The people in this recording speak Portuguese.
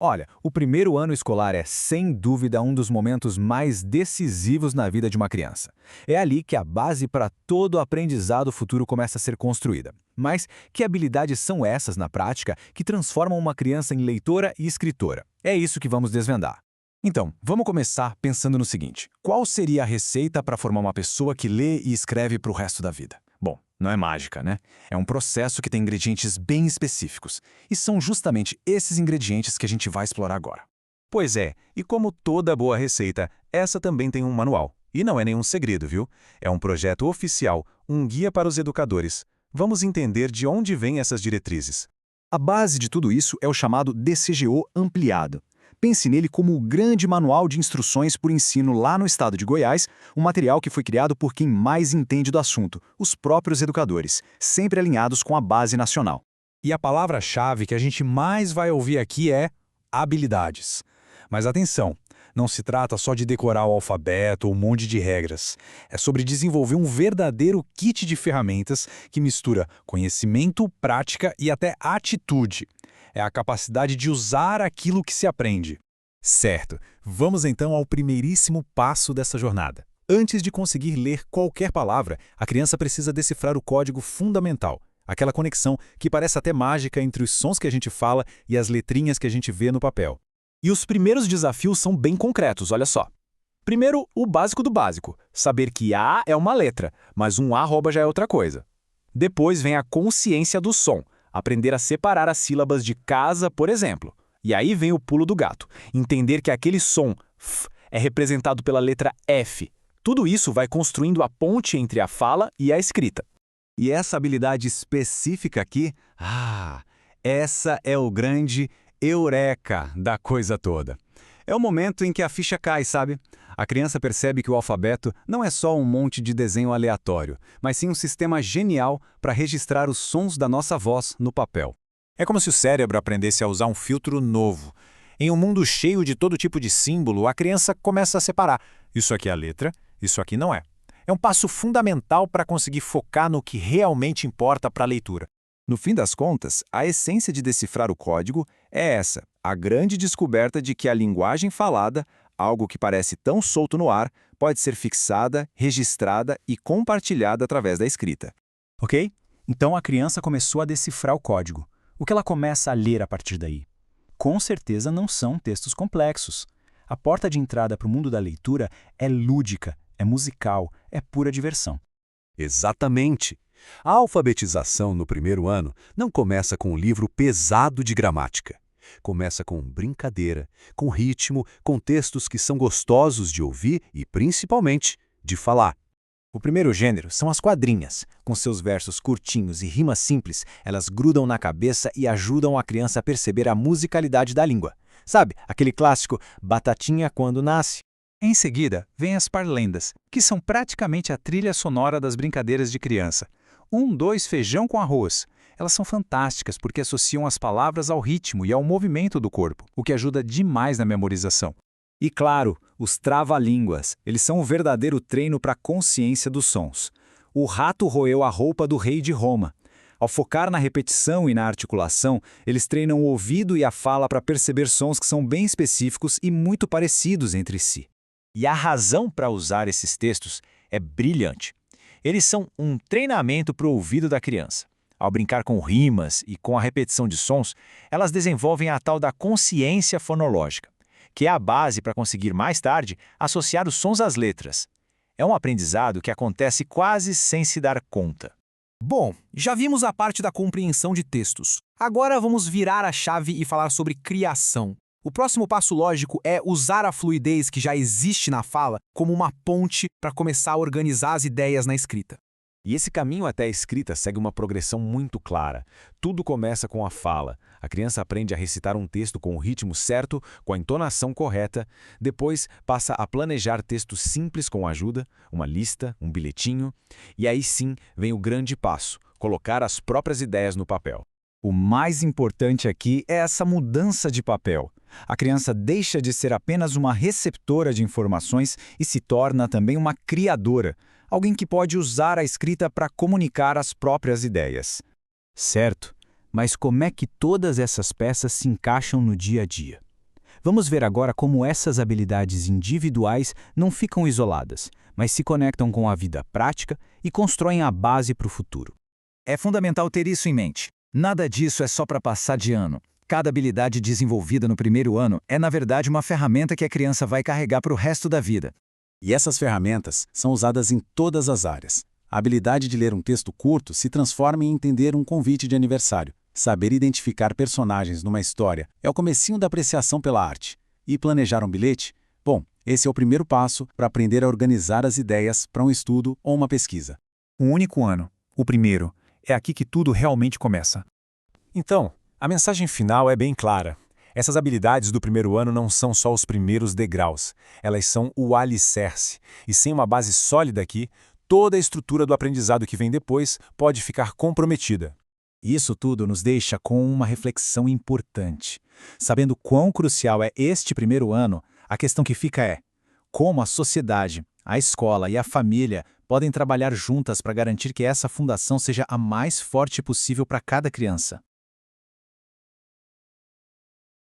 Olha, o primeiro ano escolar é, sem dúvida, um dos momentos mais decisivos na vida de uma criança. É ali que a base para todo o aprendizado futuro começa a ser construída. Mas que habilidades são essas, na prática, que transformam uma criança em leitora e escritora? É isso que vamos desvendar. Então, vamos começar pensando no seguinte: qual seria a receita para formar uma pessoa que lê e escreve para o resto da vida? Bom, não é mágica, né? É um processo que tem ingredientes bem específicos. E são justamente esses ingredientes que a gente vai explorar agora. Pois é, e como toda boa receita, essa também tem um manual. E não é nenhum segredo, viu? É um projeto oficial, um guia para os educadores. Vamos entender de onde vêm essas diretrizes. A base de tudo isso é o chamado DCGO ampliado. Pense nele como o grande manual de instruções por ensino lá no estado de Goiás, um material que foi criado por quem mais entende do assunto, os próprios educadores, sempre alinhados com a base nacional. E a palavra-chave que a gente mais vai ouvir aqui é habilidades. Mas atenção, não se trata só de decorar o alfabeto ou um monte de regras. É sobre desenvolver um verdadeiro kit de ferramentas que mistura conhecimento, prática e até atitude. É a capacidade de usar aquilo que se aprende. Certo, vamos então ao primeiríssimo passo dessa jornada. Antes de conseguir ler qualquer palavra, a criança precisa decifrar o código fundamental, aquela conexão que parece até mágica entre os sons que a gente fala e as letrinhas que a gente vê no papel. E os primeiros desafios são bem concretos, olha só. Primeiro, o básico do básico, saber que A é uma letra, mas um arroba já é outra coisa. Depois vem a consciência do som, aprender a separar as sílabas de casa, por exemplo. E aí vem o pulo do gato, entender que aquele som F é representado pela letra F. Tudo isso vai construindo a ponte entre a fala e a escrita. E essa habilidade específica aqui, essa é o grande eureka da coisa toda. É o momento em que a ficha cai, sabe? A criança percebe que o alfabeto não é só um monte de desenho aleatório, mas sim um sistema genial para registrar os sons da nossa voz no papel. É como se o cérebro aprendesse a usar um filtro novo. Em um mundo cheio de todo tipo de símbolo, a criança começa a separar. Isso aqui é a letra, isso aqui não é. É um passo fundamental para conseguir focar no que realmente importa para a leitura. No fim das contas, a essência de decifrar o código é essa, a grande descoberta de que a linguagem falada, algo que parece tão solto no ar, pode ser fixada, registrada e compartilhada através da escrita. Ok? Então a criança começou a decifrar o código. O que ela começa a ler a partir daí? Com certeza não são textos complexos. A porta de entrada para o mundo da leitura é lúdica, é musical, é pura diversão. Exatamente. A alfabetização no primeiro ano não começa com um livro pesado de gramática. Começa com brincadeira, com ritmo, com textos que são gostosos de ouvir e, principalmente, de falar. O primeiro gênero são as quadrinhas. Com seus versos curtinhos e rimas simples, elas grudam na cabeça e ajudam a criança a perceber a musicalidade da língua. Sabe, aquele clássico Batatinha quando nasce? Em seguida, vêm as parlendas, que são praticamente a trilha sonora das brincadeiras de criança. 1, 2, feijão com arroz. Elas são fantásticas porque associam as palavras ao ritmo e ao movimento do corpo, o que ajuda demais na memorização. E claro, os trava-línguas. Eles são o verdadeiro treino para a consciência dos sons. O rato roeu a roupa do rei de Roma. Ao focar na repetição e na articulação, eles treinam o ouvido e a fala para perceber sons que são bem específicos e muito parecidos entre si. E a razão para usar esses textos é brilhante. Eles são um treinamento para o ouvido da criança. Ao brincar com rimas e com a repetição de sons, elas desenvolvem a tal da consciência fonológica, que é a base para conseguir mais tarde associar os sons às letras. É um aprendizado que acontece quase sem se dar conta. Bom, já vimos a parte da compreensão de textos. Agora vamos virar a chave e falar sobre criação. O próximo passo lógico é usar a fluidez que já existe na fala como uma ponte para começar a organizar as ideias na escrita. E esse caminho até a escrita segue uma progressão muito clara. Tudo começa com a fala. A criança aprende a recitar um texto com o ritmo certo, com a entonação correta. Depois passa a planejar textos simples com ajuda, uma lista, um bilhetinho. E aí sim vem o grande passo, colocar as próprias ideias no papel. O mais importante aqui é essa mudança de papel. A criança deixa de ser apenas uma receptora de informações e se torna também uma criadora, alguém que pode usar a escrita para comunicar as próprias ideias. Certo, mas como é que todas essas peças se encaixam no dia a dia? Vamos ver agora como essas habilidades individuais não ficam isoladas, mas se conectam com a vida prática e constroem a base para o futuro. É fundamental ter isso em mente. Nada disso é só para passar de ano. Cada habilidade desenvolvida no primeiro ano é, na verdade, uma ferramenta que a criança vai carregar para o resto da vida. E essas ferramentas são usadas em todas as áreas. A habilidade de ler um texto curto se transforma em entender um convite de aniversário. Saber identificar personagens numa história é o comecinho da apreciação pela arte. E planejar um bilhete? Bom, esse é o primeiro passo para aprender a organizar as ideias para um estudo ou uma pesquisa. Um único ano, o primeiro, é aqui que tudo realmente começa. Então, a mensagem final é bem clara. Essas habilidades do primeiro ano não são só os primeiros degraus, elas são o alicerce. E sem uma base sólida aqui, toda a estrutura do aprendizado que vem depois pode ficar comprometida. Isso tudo nos deixa com uma reflexão importante. Sabendo quão crucial é este primeiro ano, a questão que fica é: como a sociedade, a escola e a família podem trabalhar juntas para garantir que essa fundação seja a mais forte possível para cada criança?